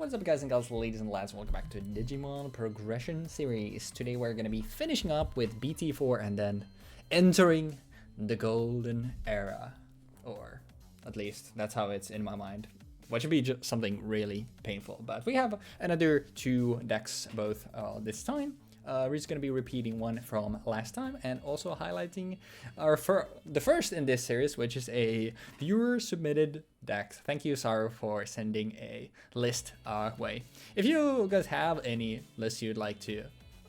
What's up guys and girls, ladies and lads, welcome back to Digimon Progression Series. Today we're going to be finishing up with BT4 and then entering the golden era. Or at least that's how it's in my mind. What should be just something really painful. But we have another two decks both this time. We're just going to be repeating one from last time and also highlighting the first in this series, which is a viewer submitted deck. Thank you, Saru, for sending a list our way. If you guys have any lists you'd like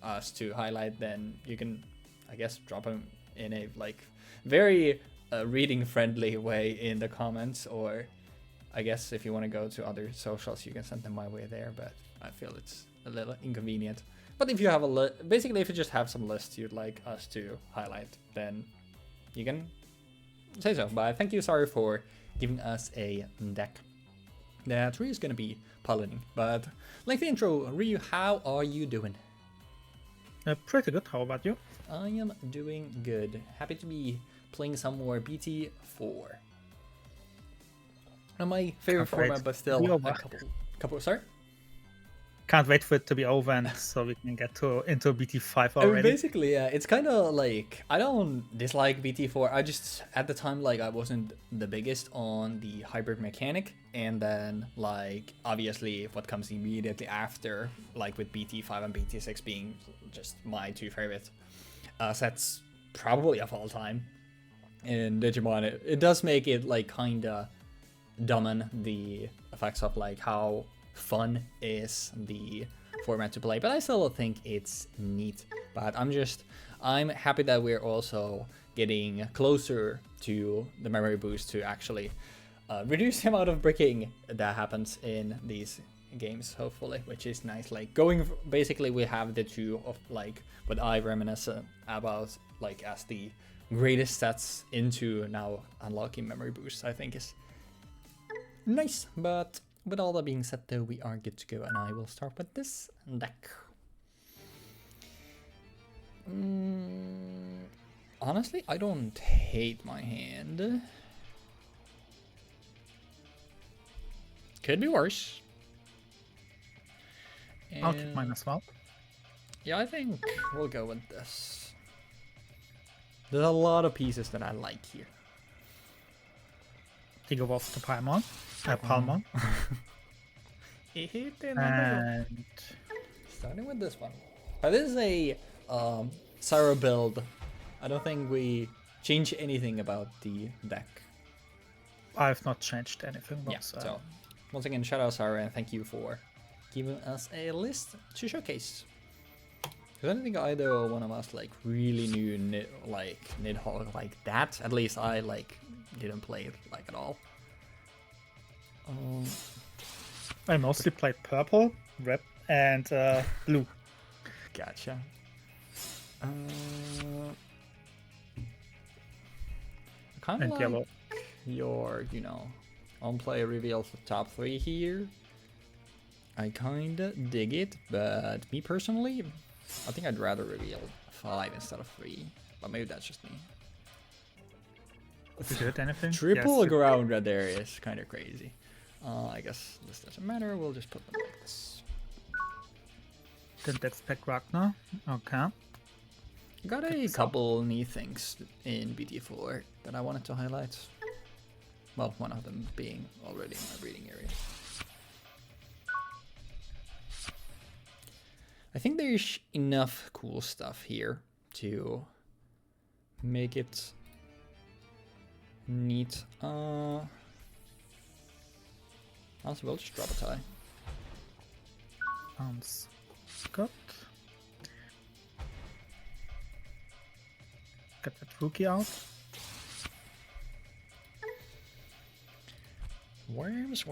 us to highlight, then you can, I guess, drop them in a very reading friendly way in the comments, or I guess if you want to go to other socials, you can send them my way there, but I feel it's a little inconvenient. But if you have basically if you just have some lists you'd like us to highlight, then you can say so. But thank you, sorry, for giving us a deck that Ryu is going to be piloting. But like the intro, Ryu, how are you doing? Pretty good. How about you? I am doing good. Happy to be playing some more BT4. Not my favorite format, but still a couple. Sorry. Can't wait for it to be over and so we can get into BT5 already. I mean, basically, yeah, it's kind of like, I don't dislike BT4. I just, at the time, I wasn't the biggest on the hybrid mechanic. And then, obviously, what comes immediately after, with BT5 and BT6 being just my two favorite sets, probably of all time in Digimon, it does make it, kind of dumb the effects of, how fun is the format to play, but I still think it's neat. But I'm happy that we're also getting closer to the memory boost to actually reduce the amount of bricking that happens in these games, hopefully, which is nice. Basically we have the two of what I reminisce about as the greatest sets into now unlocking memory boost. I think is nice. But with all that being said, though, we are good to go, and I will start with this deck. Honestly, I don't hate my hand. Could be worse. And I'll keep mine as well. Yeah, I think we'll go with this. There's a lot of pieces that I like here. Digger Wolf to Paimon. Palmon. And starting with this one. This is a SARUD build. I don't think we change anything about the deck. I've not changed anything. Yeah, so once again, shout out SARUD and thank you for giving us a list to showcase. Because I don't think either one of us really knew Nidhogg like that. At least I didn't play it at all. I mostly played purple, red, and blue. Gotcha. Kind of yellow. Your, on play reveal for top 3 here. I kinda dig it, but me personally, I think I'd rather reveal 5 instead of 3. But maybe that's just me. Is it anything? Triple ground red there is kind of crazy. I guess this doesn't matter. We'll just put them like this. Didn't expect Ragna. Okay. Got a couple neat things in BT4 that I wanted to highlight. Well, one of them being already in my reading area. I think there's enough cool stuff here to make it neat. Also, we'll just drop a tie. Sounds good. Get that rookie out. Worms.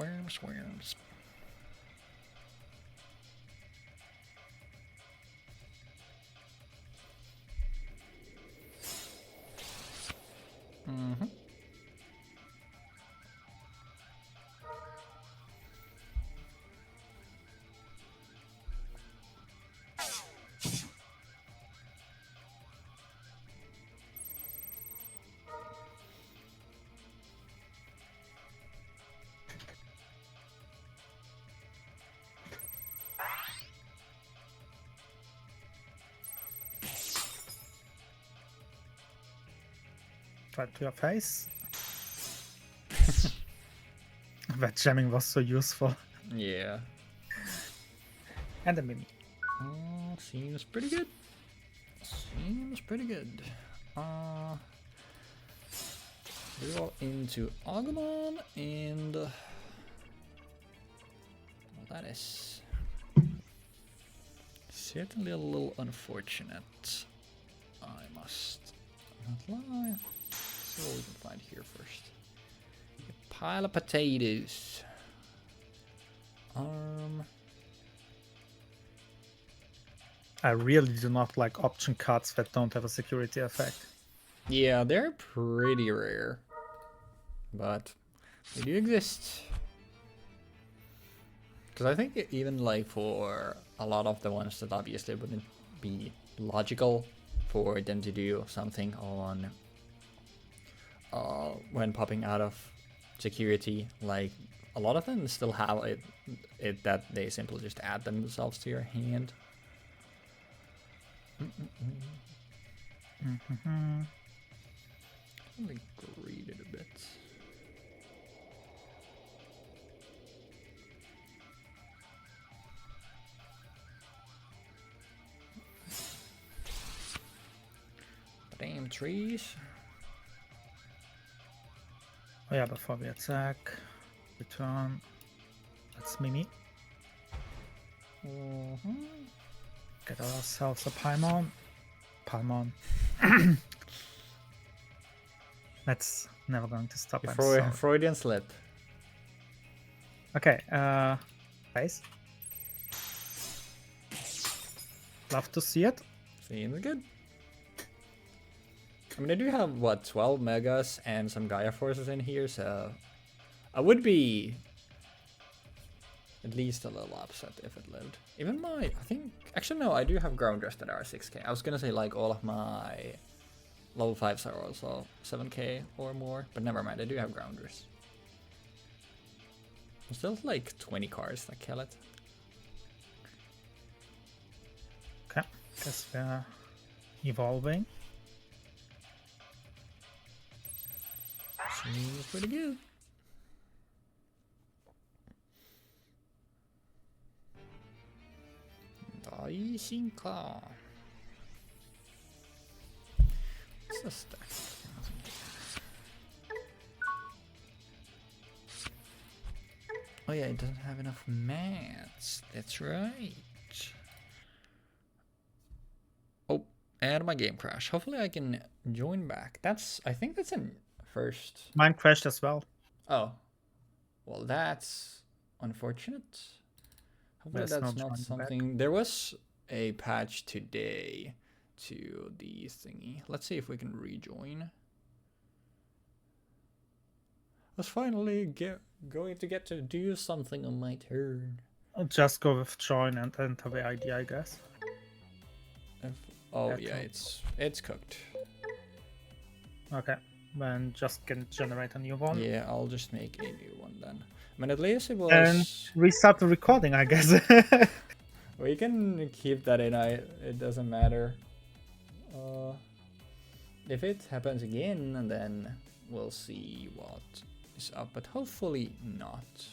Mm-hmm. Right to your face. That jamming was so useful. Yeah. And a mini. Seems pretty good. Seems pretty good. We go into Agumon and well, that is certainly a little unfortunate. I must not lie. See what we can find here first. A pile of potatoes. I really do not like option cards that don't have a security effect. Yeah, they're pretty rare, but they do exist. Because I think even like for a lot of the ones that obviously wouldn't be logical for them to do something on when popping out of security, like a lot of them still have it that they simply just add themselves to your hand. Let me read it a bit. Damn trees. Oh yeah, before we attack, return. That's mini. Get ourselves a Paimon. Paimon. That's never going to stop. I'm sorry. Freudian slip. Okay, face. Love to see it. Seems good. I mean, I do have, what, 12 Megas and some Gaia Forces in here, so I would be at least a little upset if it lived. Even my, I think, actually no, I do have Grounders that are 6k. I was gonna say like all of my level 5s are also 7k or more, but never mind, I do have Grounders. There's still like 20 cards that kill it. Okay, guess we're evolving. Seems pretty good. Daishinka. What's the stack? Oh yeah, it doesn't have enough mats. That's right. Oh, and my game crash. Hopefully I can join back. I think that's in first. Mine crashed as well. Oh, well, that's unfortunate. Hopefully There's that's no not joining something. back. There was a patch today to the thingy. Let's see if we can rejoin. I was finally going to get to do something on my turn. I'll just go with join and enter the ID, I guess. Oh That yeah, helps. it's cooked. Okay, then just can generate a new one. Yeah, I'll just make a new one then. I mean, at least it was. And restart the recording, I guess. We can keep that in. It doesn't matter. If it happens again, then we'll see what is up. But hopefully not.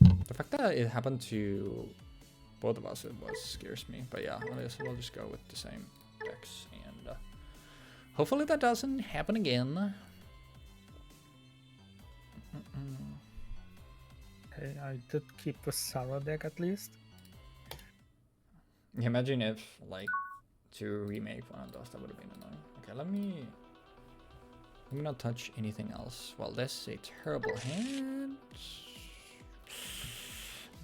The fact that it happened to both of us, scares me. But yeah, I guess we'll just go with the same decks, and hopefully that doesn't happen again. Okay, I did keep the SARUD deck at least. Imagine if, like, to remake one of those, that would have been annoying. Okay, let me not touch anything else. Well, this is a terrible hand.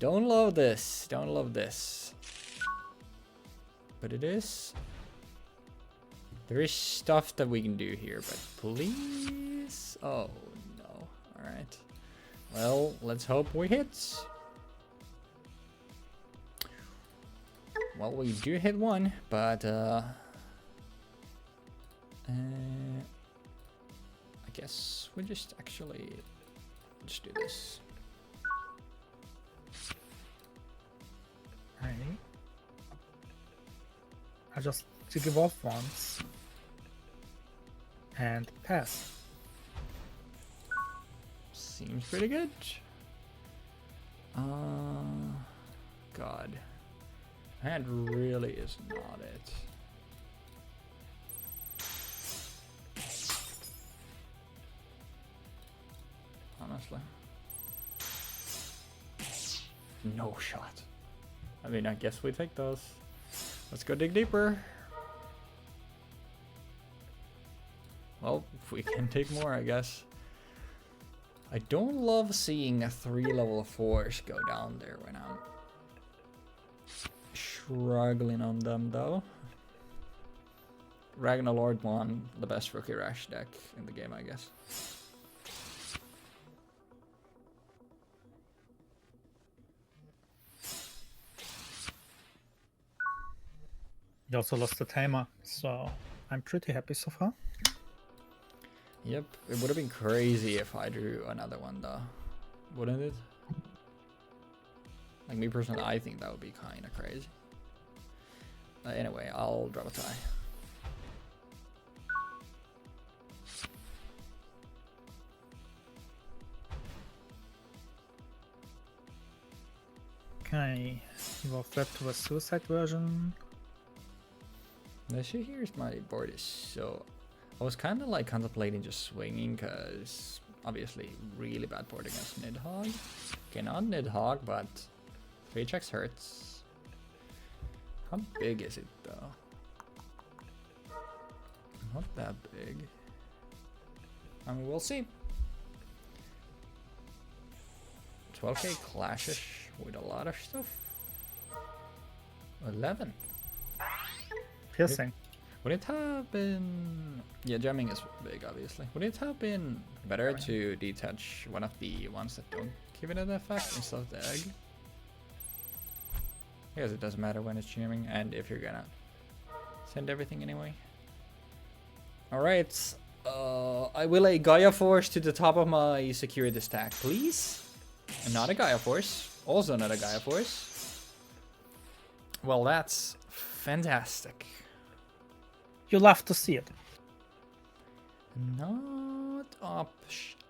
Don't love this. Don't love this. But it is. There is stuff that we can do here, but please. Oh no. Alright. Well, let's hope we hit. Well, we do hit one, but I guess we just actually just do this. Hey. I just took it off once. And pass. Seems pretty good. God. That really is not it. Honestly. No shot. I mean, I guess we take those. Let's go dig deeper. Well, if we can take more, I guess. I don't love seeing a 3 level 4s go down there when I'm struggling on them, though. Ragna Lord won the best rookie rash deck in the game, I guess. You also lost the tamer, so I'm pretty happy so far. Yep, it would have been crazy if I drew another one, though. Wouldn't it? Like, me personally, I think that would be kind of crazy. Anyway, I'll drop a tie. Okay, evolve that to a suicide version. The issue here is my board is so... I was kind of like contemplating just swinging, because obviously really bad board against Nidhogg. Okay, not Nidhogg, but 3 checks hurts. How big is it though? Not that big. I mean, we'll see. 12k clashes with a lot of stuff. 11. Piercing. Would it have been... Yeah, jamming is big, obviously. Would it have been better to detach one of the ones that don't give it an effect instead of the egg? I guess it doesn't matter when it's jamming, and if you're gonna send everything anyway. Alright, I will a Gaia Force to the top of my security stack, please. And not a Gaia Force. Also not a Gaia Force. Well, that's fantastic. You love to see it. Not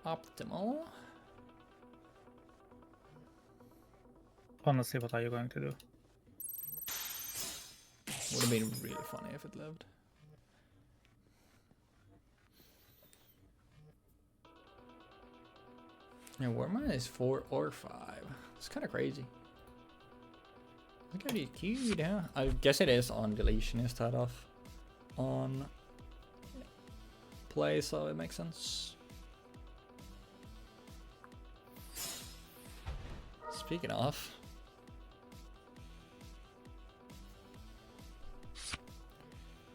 optimal. Honestly, what are you going to do? Would have been really funny if it lived. Yeah, Warman is 4 or 5. It's kind of crazy. Look at it, cute, huh? I guess it is on deletion instead of on play, so it makes sense. Speaking of,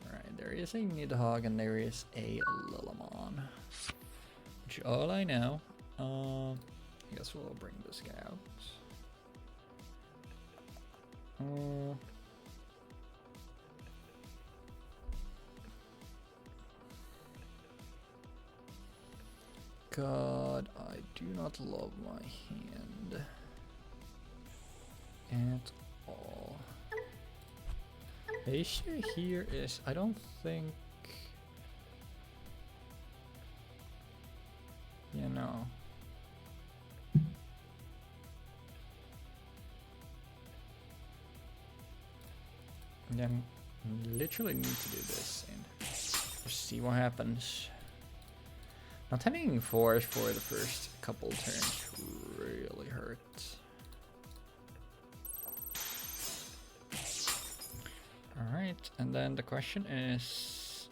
alright, there is a Nidhogg and there is a Lillimon, which all I know. I guess we'll bring this guy out. God, I do not love my hand at all. The issue here is I don't think, you know, then literally need to do this and just see what happens. Not having force for the first couple turns really hurts. Alright, and then the question is...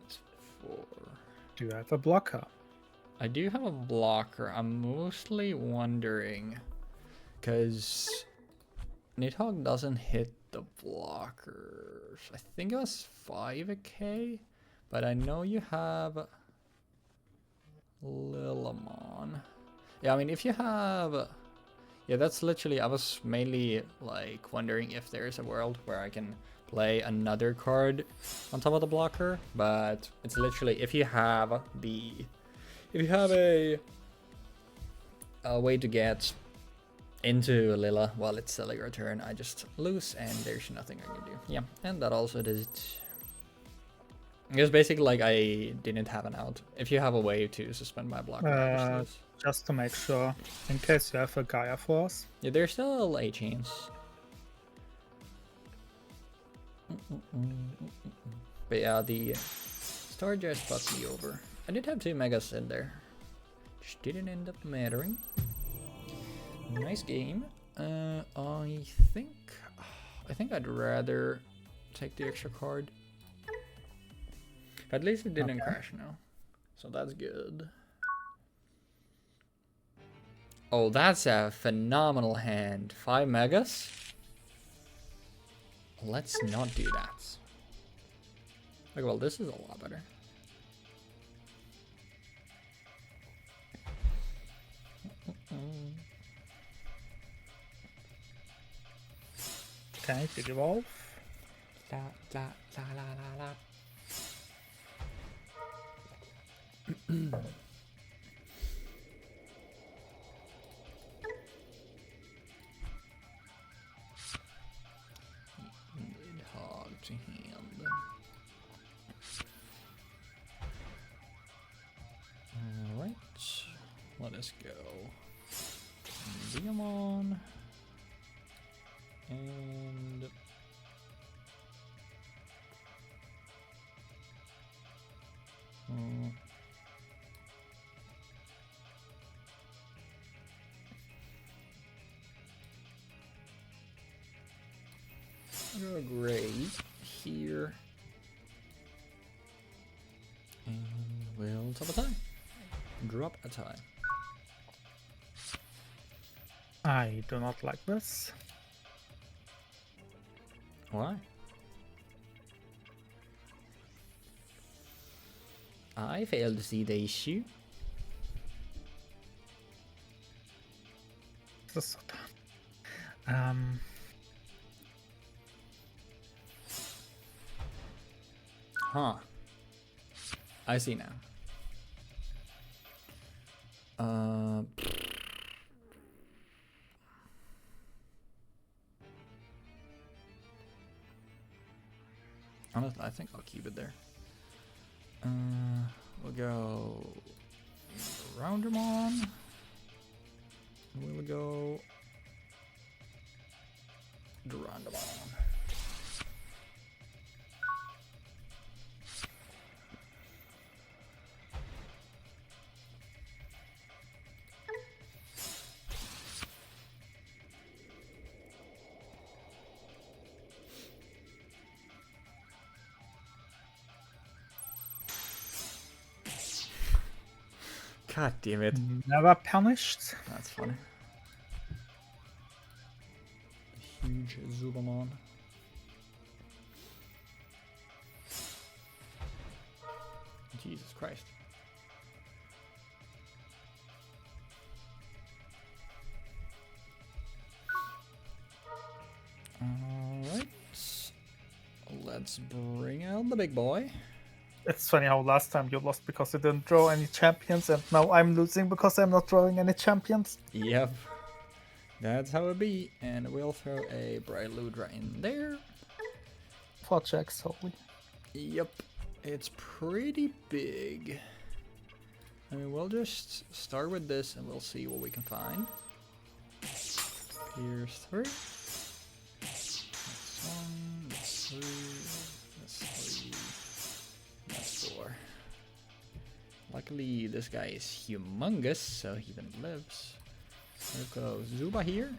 It's 4. Do you have a blocker? I do have a blocker. I'm mostly wondering, because Nidhogg doesn't hit the blockers. I think it was 5k, but I know you have Lillimon. Yeah, I mean, if you have... Yeah, that's literally... I was mainly, like, wondering if there's a world where I can play another card on top of the blocker, but it's literally... If you have the... If you have a way to get into Lila while it's selling your turn, I just lose and there's nothing I can do. Yeah, and that also does it. It was basically like I didn't have an out. If you have a way to suspend my blocker, just to make sure, in case you have a Gaia Force. yeah, there's still 8 chains. But yeah, the star just fucked me over. I did have 2 megas in there. Just didn't end up mattering. Nice game. I think I'd rather take the extra card. At least it didn't crash now. So that's good. Oh, that's a phenomenal hand. 5 megas? Let's not do that. Okay, well, this is a lot better. Okay, big evolve. La la la la la la. Nidhogg to hand. Alright, let us go. Digimon. And WarGrey here. And we'll top a tie. Drop a tie. I do not like this. Why? I failed to see the issue. This Huh. I see now. Honestly, I think I'll keep it there. We'll go Roundermon. We'll go Durandamon. God damn it. Never punished. That's funny. Huge Zubamon. Jesus Christ. Alright. Let's bring out the big boy. It's funny how last time you lost because you didn't draw any champions, and now I'm losing because I'm not drawing any champions. Yep. That's how it be. And we'll throw a Bright Ludra in there. 4 checks, holy. Yep. It's pretty big. I mean, we'll just start with this and we'll see what we can find. Here's 3. That's 1, that's 2, that's 3, that's 4. Luckily, this guy is humongous, so he even lives. There goes Zuba here.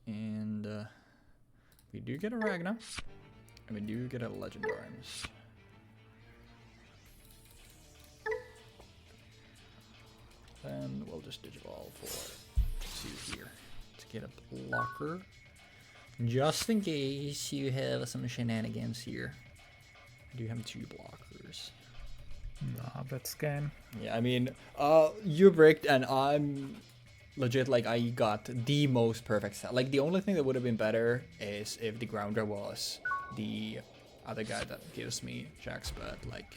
And we do get a Ragna. And we do get a Legend Arms. Then we'll just Digivolve for 2 here to get a blocker. Just in case you have some shenanigans here. I do have 2 blockers. Nah, that's game. Yeah, I mean, you bricked and I'm legit like I got the most perfect set. Like the only thing that would have been better is if the grounder was the other guy that gives me checks, but like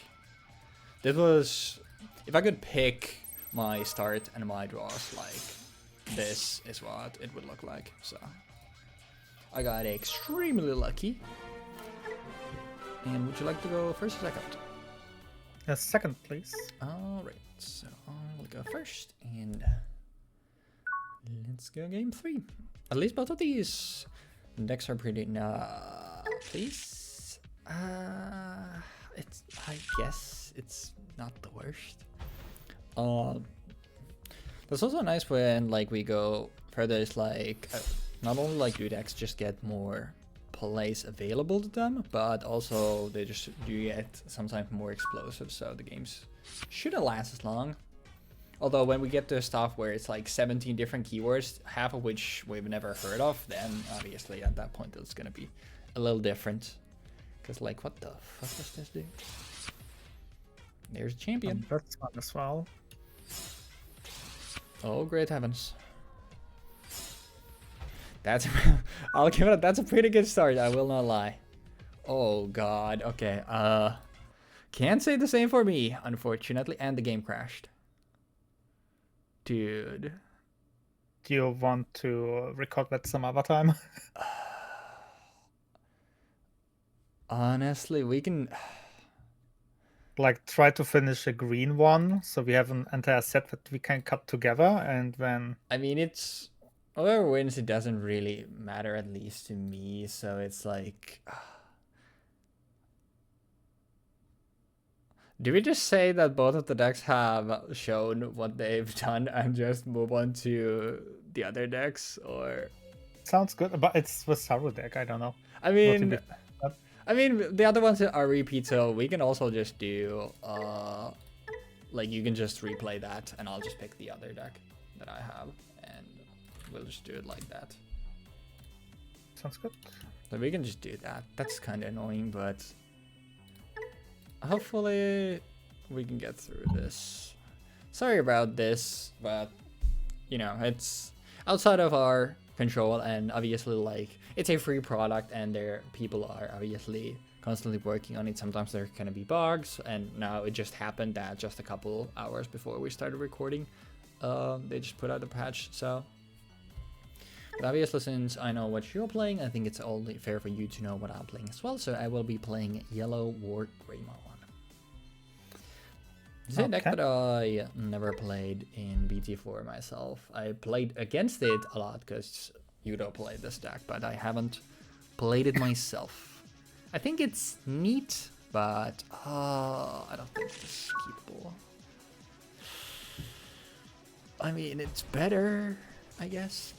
this was, if I could pick my start and my draws, like this is what it would look like. So I got extremely lucky. And would you like to go first or second? Second, please. Alright, so I'll go first, and let's go game 3. At least both of these decks are pretty... please? I guess it's not the worst. That's also nice when like we go further, it's like not only like do decks just get more plays available to them, but also they just do get sometimes more explosive, so the games shouldn't last as long. Although when we get to stuff where it's like 17 different keywords, half of which we've never heard of, then obviously at that point it's gonna be a little different. Because like, what the fuck does this do? There's a champion. That's fun as well. Oh, great heavens. That's I'll give it that's a pretty good start, I will not lie. Oh god, okay. Can't say the same for me, unfortunately, and the game crashed. Dude. Do you want to record that some other time? Honestly, we can Like try to finish a green one, so we have an entire set that we can cut together, and then... I mean, it's... Whoever wins, it doesn't really matter, at least to me, so it's like... Do we just say that both of the decks have shown what they've done and just move on to the other decks, or... Sounds good, but it's the SARUD deck, I don't know. I mean... the other ones are repeats, so we can also just do, like, you can just replay that, and I'll just pick the other deck that I have, and we'll just do it like that. Sounds good. So we can just do that. That's kind of annoying, but hopefully we can get through this. Sorry about this, but, you know, it's outside of our control, and obviously, like, it's a free product, and people are obviously constantly working on it. Sometimes there can be bugs, and now it just happened that just a couple hours before we started recording, they just put out a patch. So, but obviously, since I know what you're playing, I think it's only fair for you to know what I'm playing as well. So I will be playing yellow WarGrey. It's a deck that I never played in BT4 myself. I played against it a lot because Yudo played this deck, but I haven't played it myself. I think it's neat, but I don't think it's keepable. I mean, it's better, I guess.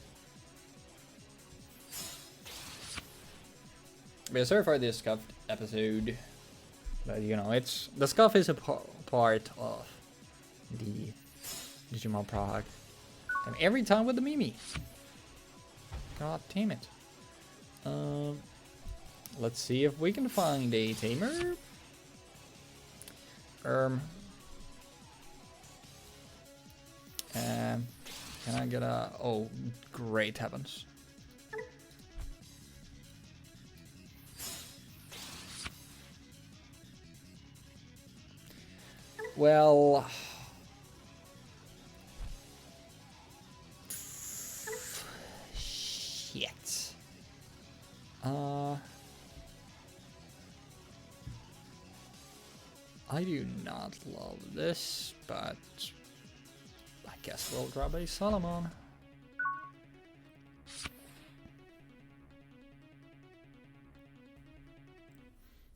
But sorry for this scuffed episode, but you know, the scuff is a part of the Digimon product, and every time with the Mimi. God damn it. Let's see if we can find a tamer. Can I get a... Oh, great heavens. Well... Shit. I do not love this, but I guess we'll grab a Solomon.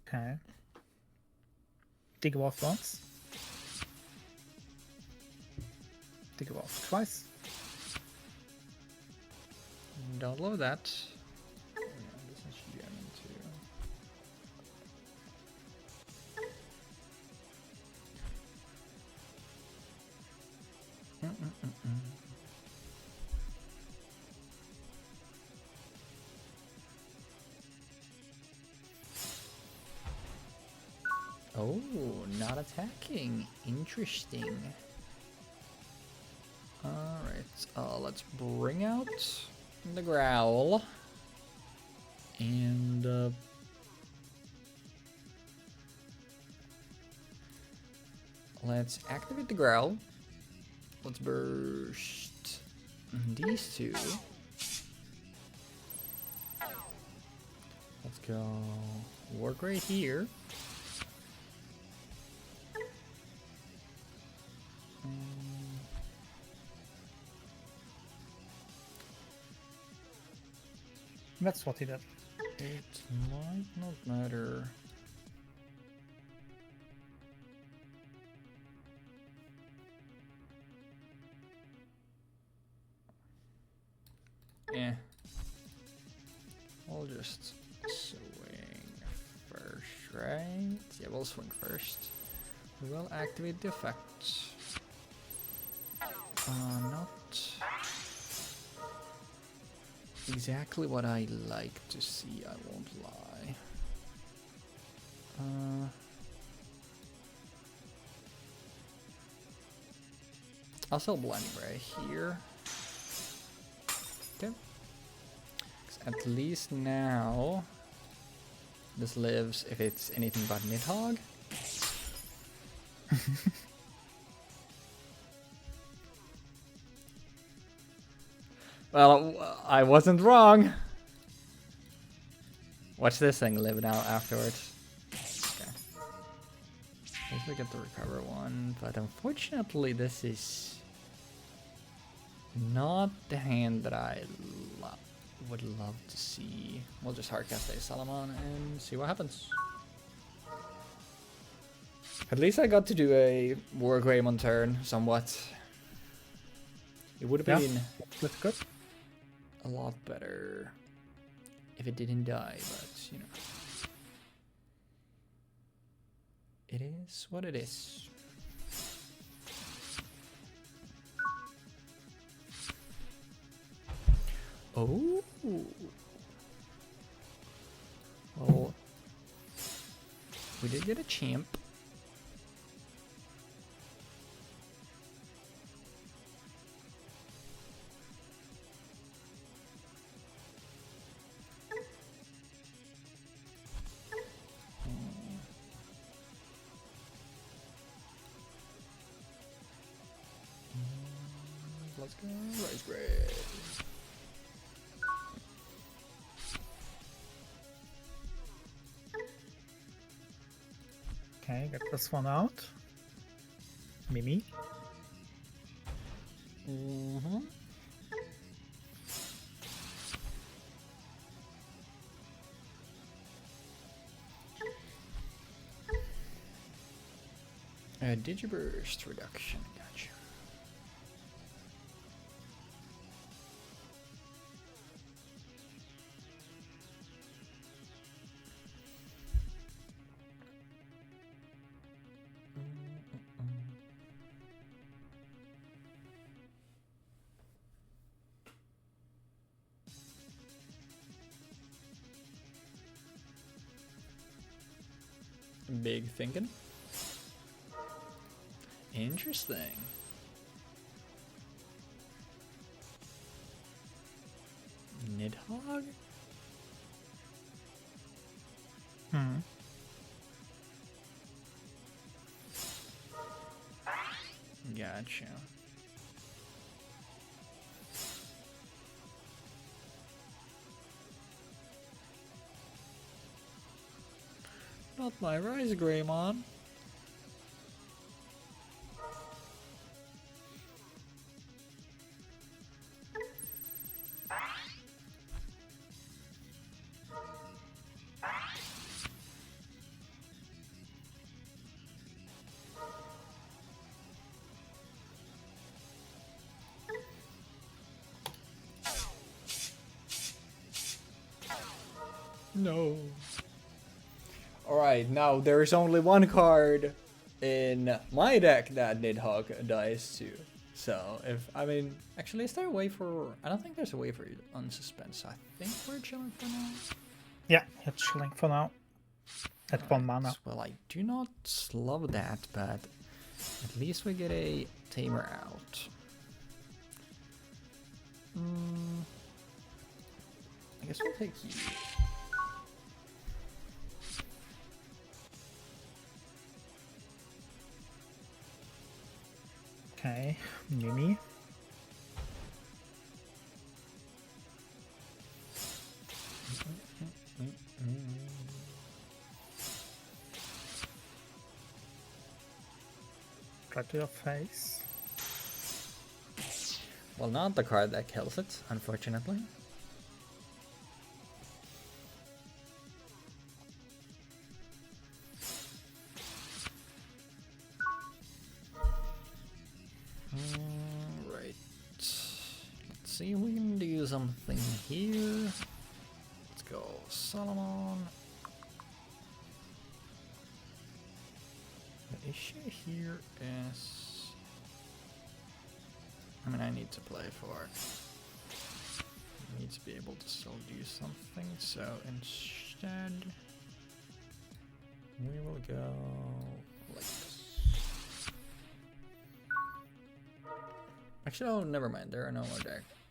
Okay. Dig off once. Dig off twice. Don't love that. Oh, not attacking. Interesting. Alright, let's bring out the growl. And let's activate the growl. Let's burst these two. Let's go WarGrey here. That's what he did. It might not matter. Yeah. We'll just swing first, right? Yeah, we'll swing first. We will activate the effects. Not exactly what I like to see, I won't lie. I'll sell Blinding Ray here. Okay. At least now this lives if it's anything but Nidhogg. Well, I wasn't wrong. Watch this thing live now afterwards. Okay. At least we get the recover one, but unfortunately this is not the hand that I would love to see. We'll just hardcast a Salamon and see what happens. At least I got to do a WarGrey on turn, somewhat. It would have been good. A lot better if it didn't die, but you know. It is what it is. Oh. Well, we did get a champ. Let's go, WarGrey. Okay, get this one out. Mimi. Digiburst reduction, gotcha. Big thinking. Interesting. Nidhogg? Gotcha. Not my WarGreymon. No. Alright, now there is only one card in my deck that Nidhogg dies to. So, actually, is there a way for... I don't think there's a way for unsuspense. I think we're chilling for now. Yeah, it's chilling for now. At 1 mana. Well, I do not love that, but at least we get a Tamer out. I guess we'll take you. Okay, Mimi. Right to your face. Well, not the card that kills it, unfortunately. Right. Let's see if we can do something here. Let's go Solomon. The issue here is... I mean, I need to play for it. I need to be able to still do something, so instead... we will go like this. Actually, oh, never mind. There are no more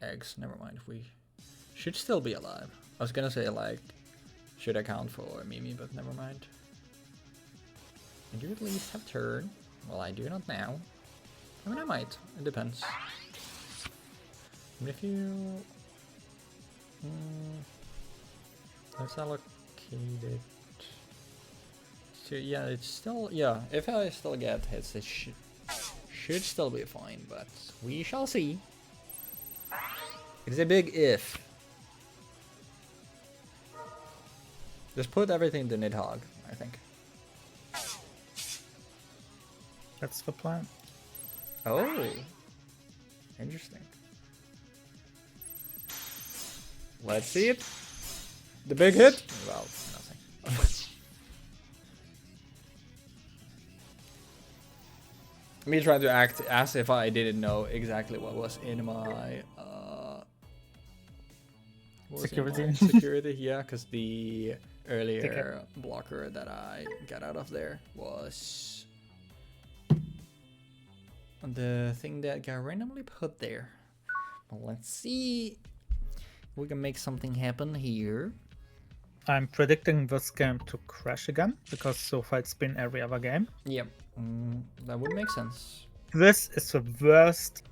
eggs. Never mind. We should still be alive. I was gonna say, like, should account for Mimi, but never mind. I do at least have turn. Well, I do not now. I mean, I might. It depends. And if you... let's allocate it... so, yeah, it's still... yeah, if I still get hits, it should still be fine, but we shall see. It's a big if. Just put everything to Nidhogg, I think. That's the plan. Oh, interesting. Let's see it. The big hit? Well, nothing. Me trying to act as if I didn't know exactly what was in my security. Security, yeah, because the earlier blocker that I got out of there was the thing that got randomly put there. Well, let's see if we can make something happen here. I'm predicting this game to crash again, because so far it's been every other game. Yep, that would make sense. This is the worst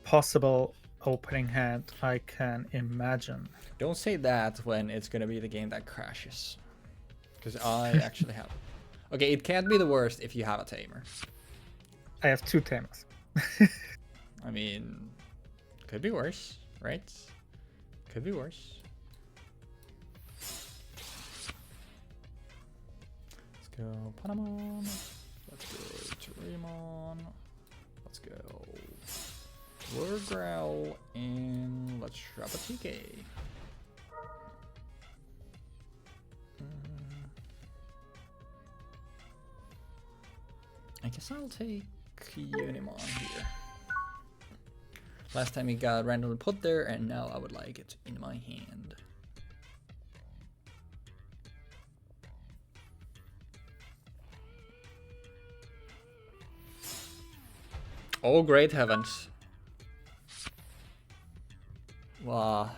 possible opening hand I can imagine. Don't say that when it's gonna be the game that crashes. Because I actually have... okay, it can't be the worst if you have a tamer. I have 2 tamers. I mean, could be worse, right? Could be worse. Let's go Patamon. Let's go Turimon. Let's go WarGrey. And let's drop a TK. I guess I'll take Unimon here. Last time he got randomly put there, and now I would like it in my hand. Oh, great heavens. Wow.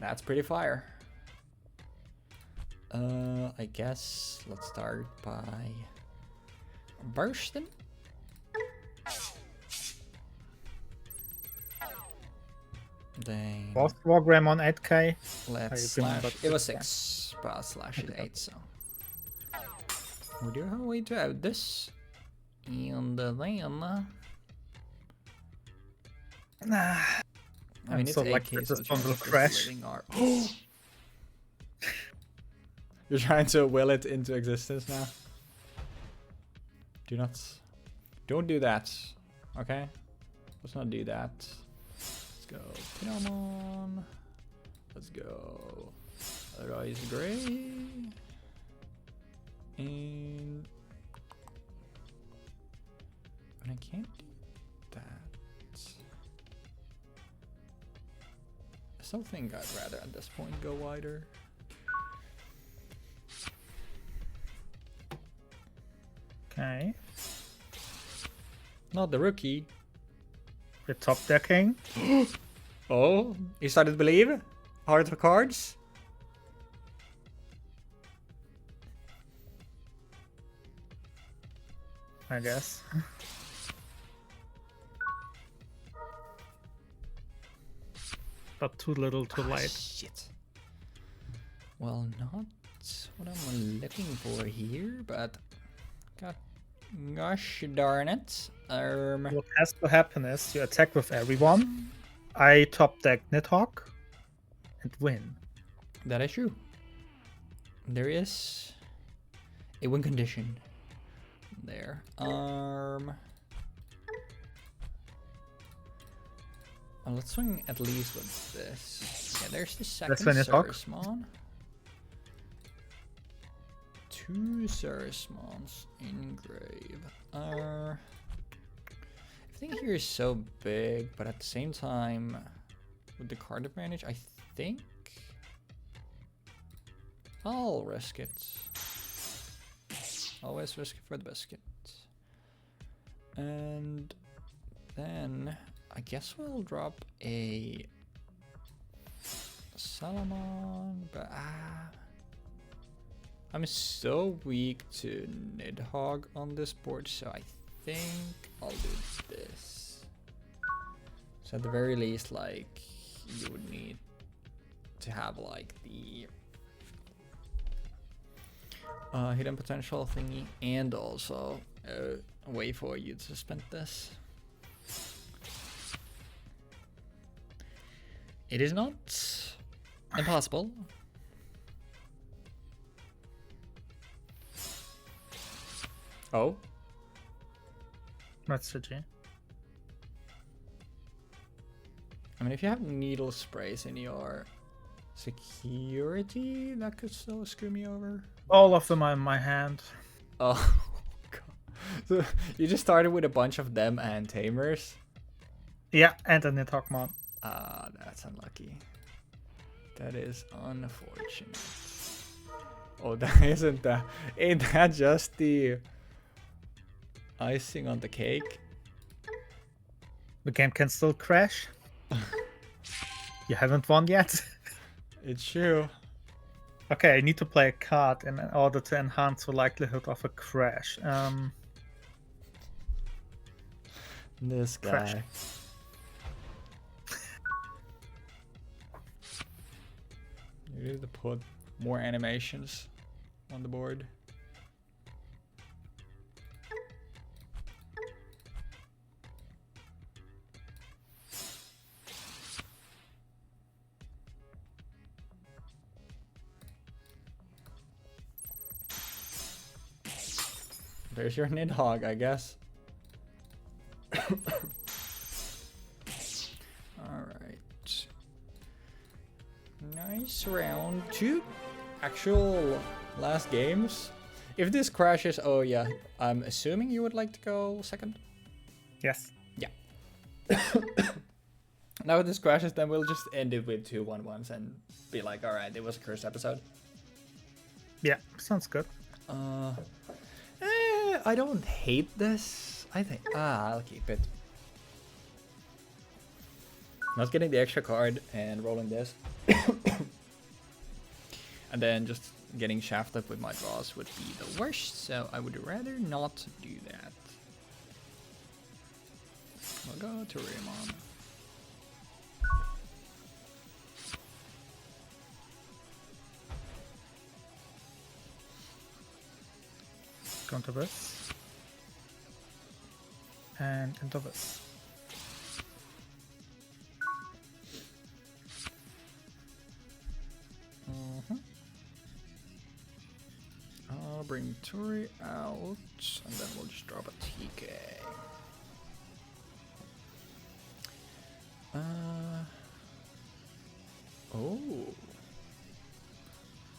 That's pretty fire. I guess let's start by bursting. Then Was WarGrey on 8k? let's slash. It was 6, but I'll slash it 8, so we do have a way to out this. And then Nah. I mean, it's so 8k, so this one will it's crash. our... You're trying to will it into existence now? Don't do that, okay? Let's not do that. Let's go Pinomon. Let's go WarGrey. And I can't do that. I still think I'd rather at this point go wider. Okay. Not the rookie. We're top decking. Oh, you started to believe? Heart of cards? I guess. But too little, too late. Shit. Well, not what I'm looking for here, but gosh darn it. What has to happen is you attack with everyone. I top deck Nidhogg and win. That is true. There is a win condition there. Let's swing at least with this. Yeah, there's the second Sarismon. 2 Sarismons in grave. Everything here is so big, but at the same time, with the card advantage, I think I'll risk it. Always risk it for the biscuit. And then I guess we'll drop a Salamon, but I'm so weak to Nidhogg on this board, so I think I'll do this. So at the very least, like, you would need to have like the hidden potential thingy, and also a way for you to spend this. It is not impossible. Oh? That's the G. I mean, if you have needle sprays in your security, that could still screw me over. All of them are in my hand. Oh, God. So you just started with a bunch of them and tamers? Yeah, and a Nidhoggmon. Ah, that's unlucky. That is unfortunate. Oh, that isn't that. Ain't that just the icing on the cake? The game can still crash. You haven't won yet. It's true. Okay, I need to play a card in order to enhance the likelihood of a crash. This guy. Crash. You need to put more animations on the board. There's your Nidhogg, I guess. Alright. Nice round. 2 actual last games. If this crashes, oh yeah, I'm assuming you would like to go second? Yes. Yeah. Now if this crashes, then we'll just end it with 2 1-1s and be like, alright, it was a cursed episode. Yeah, sounds good. I don't hate this. I think I'll keep it. Not getting the extra card and rolling this. And then just getting shafted with my draws would be the worst, so I would rather not do that. We'll go to Raymond. Go into this. And into this. I'll bring Tori out, and then we'll just drop a TK. Oh.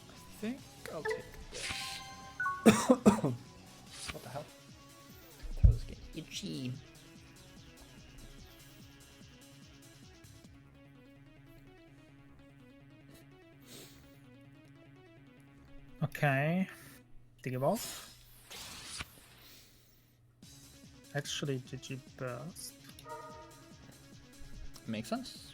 I think I'll take this. What the hell? That was getting itchy. Okay. Digivolve. Actually, Digiburst. Makes sense.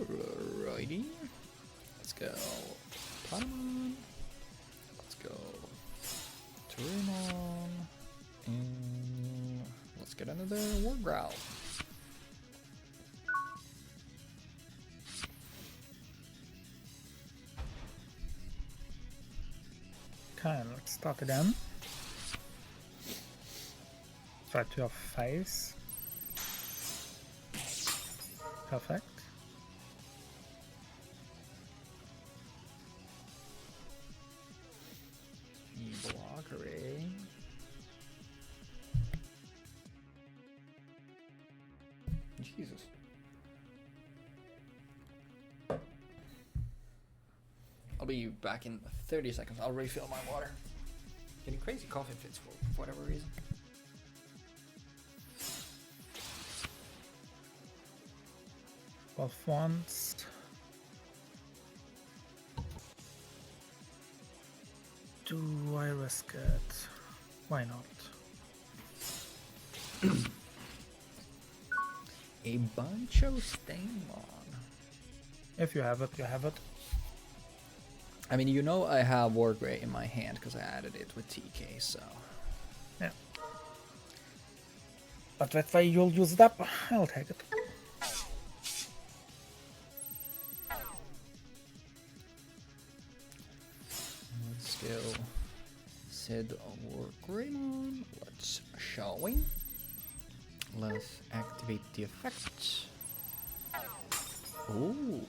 Alrighty. Let's go. Patamon. Let's go. Turimon. And let's get another WarGrey. Okay, let's start again. Try to your face. Perfect. WarGrey. Jesus. I'll be back in 30 seconds. I'll refill my water. Getting crazy coffee fits for whatever reason. Both ones. Do I risk it? Why not? A Bancho Stainmon. If you have it, you have it. I mean, you know I have WarGrey in my hand because I added it with TK, so... Yeah. But that way you'll use it up. I'll take it. Let's go. Said WarGreymon. Let's showing. Let's activate the effect. Ooh.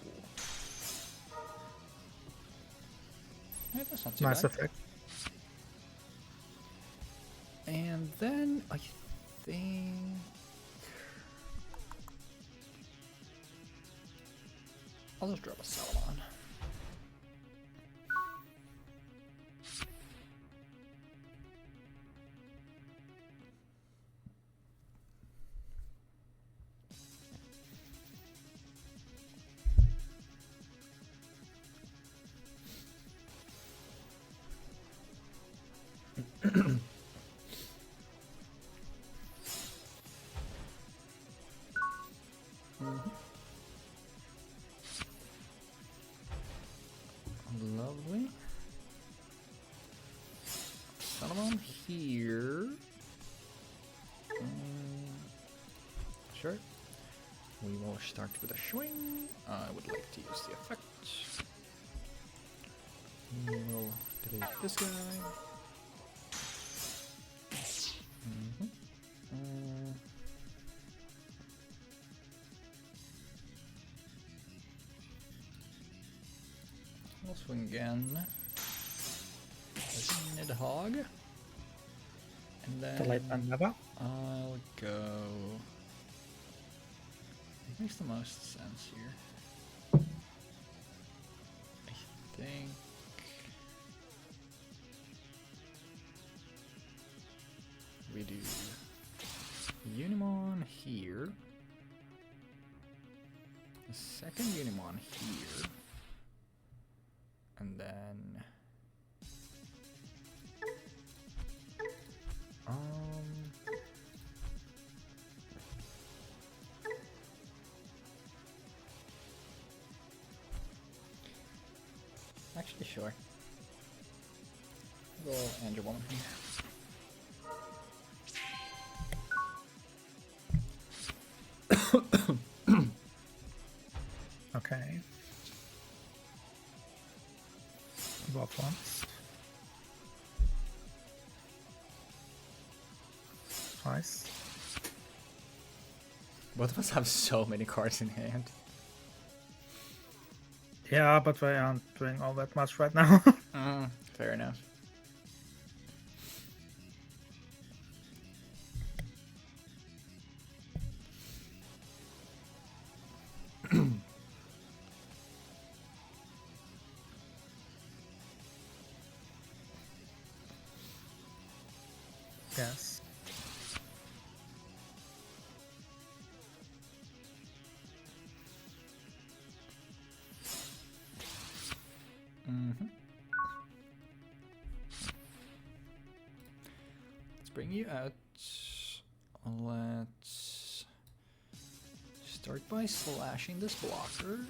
Yeah, that's not too Nice bad. effect. And then I think I'll just drop a Salamon. Lovely. Salamon here. Sure. We will start with a swing. I would like to use the effect. We will delete this guy. We'll swing again. Nidhogg. And then Delete another. I'll go. It makes the most sense here. I think. We do Unimon here. The second Unimon here. And then actually sure. Go Andrew Woman here. Okay. Both ones. Nice. Both of us have so many cards in hand. Yeah, but we aren't doing all that much right now. Fair enough. Yes. Let's bring you out. Let's Start by slashing this blocker.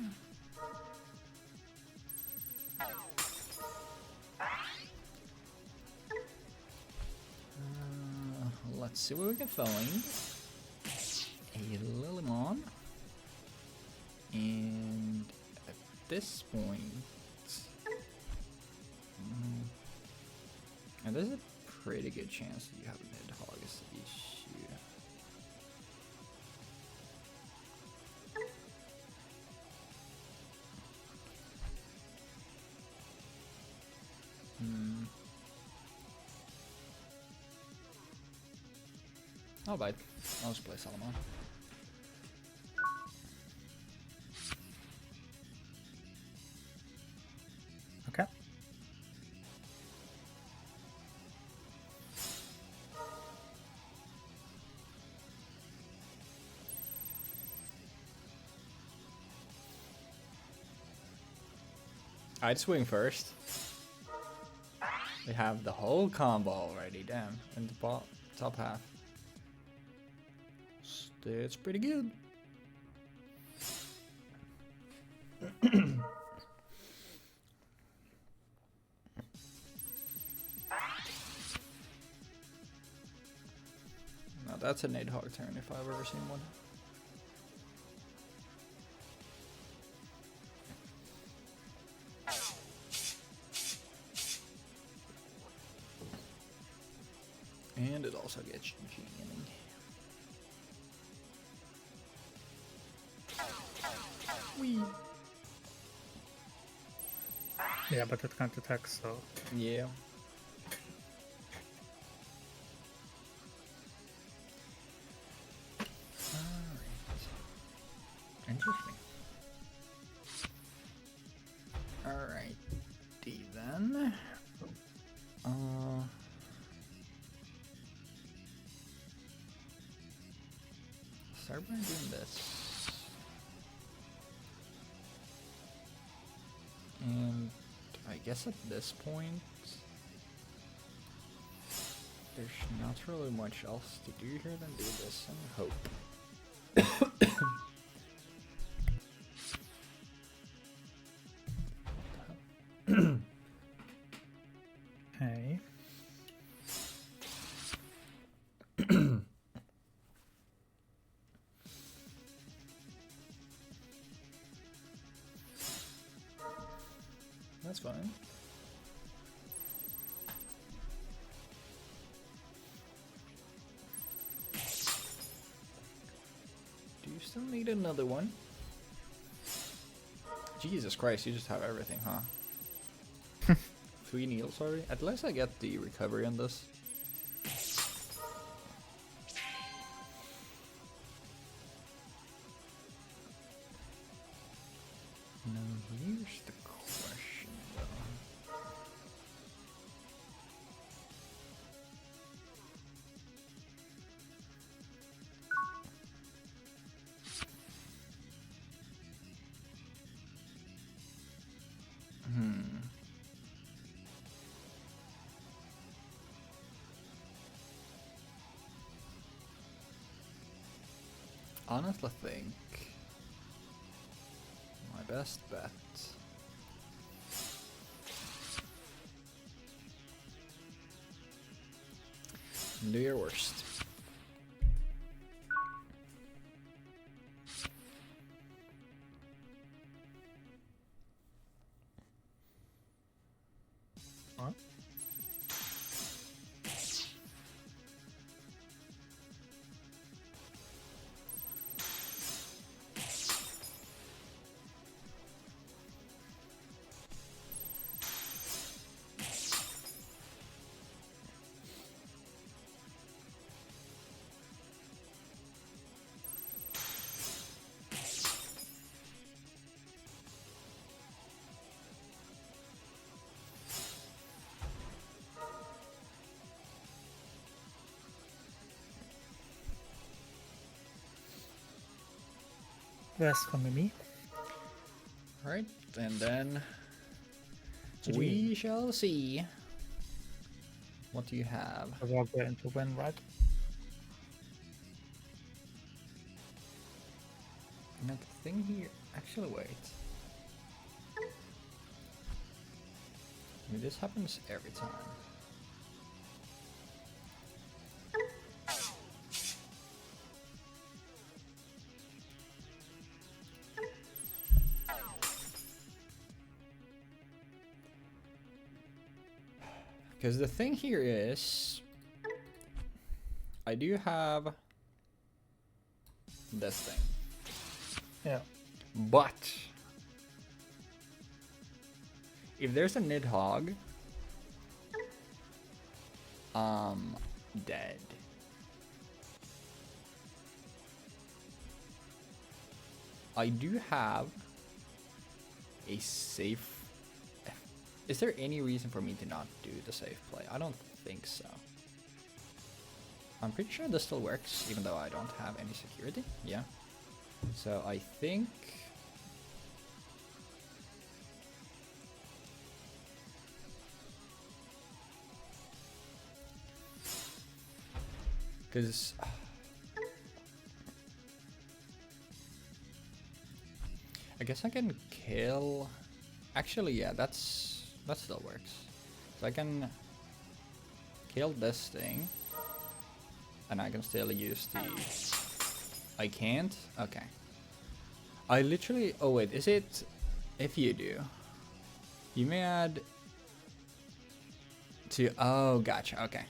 Let's see what we can find. A Lilymon. And at this point... and there's a pretty good chance that you have a Nidhogg is the issue. I'll bite. I'll just play Salamon. Okay. I'd swing first. We have the whole combo already, damn, in the top half. It's pretty good. Now that's a Nidhogg turn if I've ever seen one. And it also gets jamming. Whee! Yeah, but it can't attack, so... Yeah. Alright. Interesting. Alrighty then. Start by doing this. And I guess at this point, there's not really much else to do here than do this and hope. Okay. That's fine. Do you still need another one? Jesus Christ, you just have everything, huh? 3 Neils, sorry. At least I get the recovery on this. Now here's the question though. Honestly think my best bet do your worst. What? That's for me. Right, and then we shall see. What do you have? A WarGrey into win, right? Now the thing here, actually wait. I mean, this happens every time. Because the thing here is, I do have this thing. Yeah. But if there's a Nidhogg, dead. I do have a safe. Is there any reason for me to not do the safe play? I don't think so. I'm pretty sure this still works, even though I don't have any security. Yeah. So I think... Because... I guess I can kill... Actually, yeah, that still works. So I can kill this thing. And I can still use the... I can't? Okay. I literally... Oh wait, is it... If you do... You may add... To... Oh, gotcha, okay.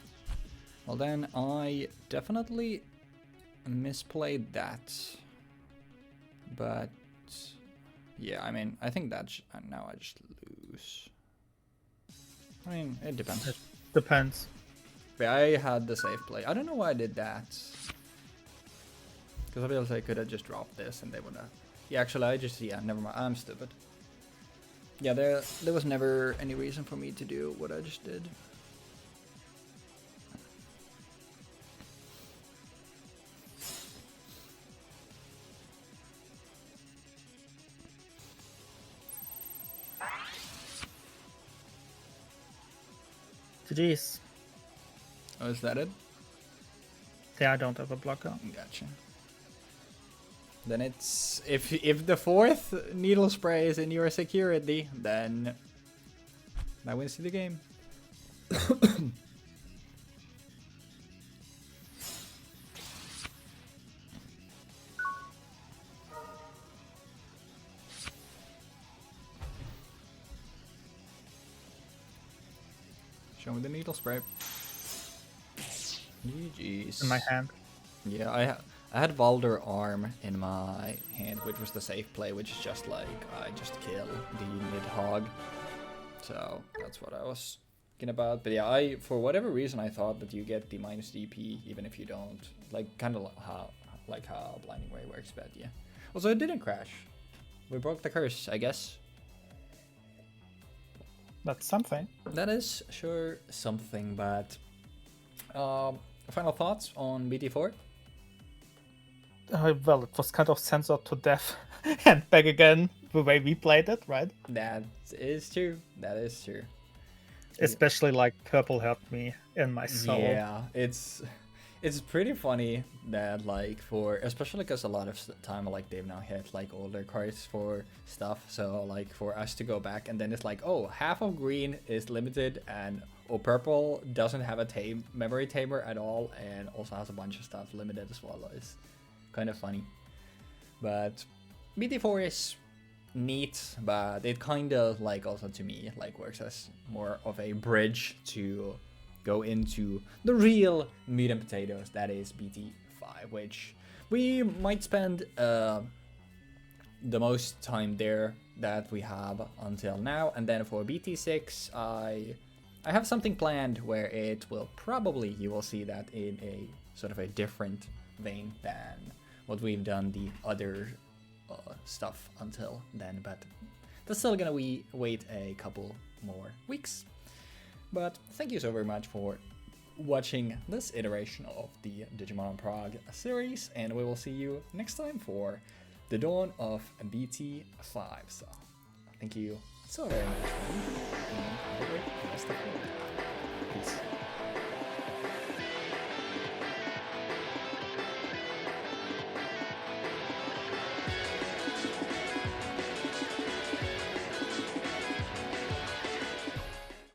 Well then, I definitely misplayed that. But... Yeah, I mean, I think that's... now I just lose. I mean, it depends. It depends. Yeah, I had the safe play. I don't know why I did that. Because obviously I could have just dropped this and they would have... Yeah, actually I just... Yeah, never mind. I'm stupid. Yeah, there was never any reason for me to do what I just did. GG's. Oh, is that it? Yeah, I don't have a blocker. Gotcha. Then it's... If the fourth needle spray is in your security, then... that wins you the game. Show me the needle spray. GG's. In my hand. Yeah, I had Valder Arm in my hand, which was the safe play, which is just like, I just kill the Nidhogg. So, that's what I was thinking about. But yeah, for whatever reason, I thought that you get the minus DP, even if you don't. Like, kind of how Blinding Ray works, but yeah. Also, it didn't crash. We broke the curse, I guess. That's something. That is sure something, but... final thoughts on BT4? Well, it was kind of censored to death and back again the way we played it, right? That is true. That is true. Especially like purple helped me in my soul. Yeah, it's pretty funny that like especially because a lot of time like they've now hit like older cards for stuff. So like for us to go back and then it's like, oh, half of green is limited and purple doesn't have a memory tamer at all and also has a bunch of stuff limited as well. It's kind of funny. But BT4 is neat, but it kind of like also to me like works as more of a bridge to go into the real meat and potatoes that is BT5, which we might spend the most time there that we have until now. And then for BT6 I have something planned where it will probably, you will see that in a sort of a different vein than what we've done the other stuff until then, but that's still gonna wait a couple more weeks. But thank you so very much for watching this iteration of the Digimon Prague series, and we will see you next time for the dawn of BT5. So thank you so very much, and have a great day.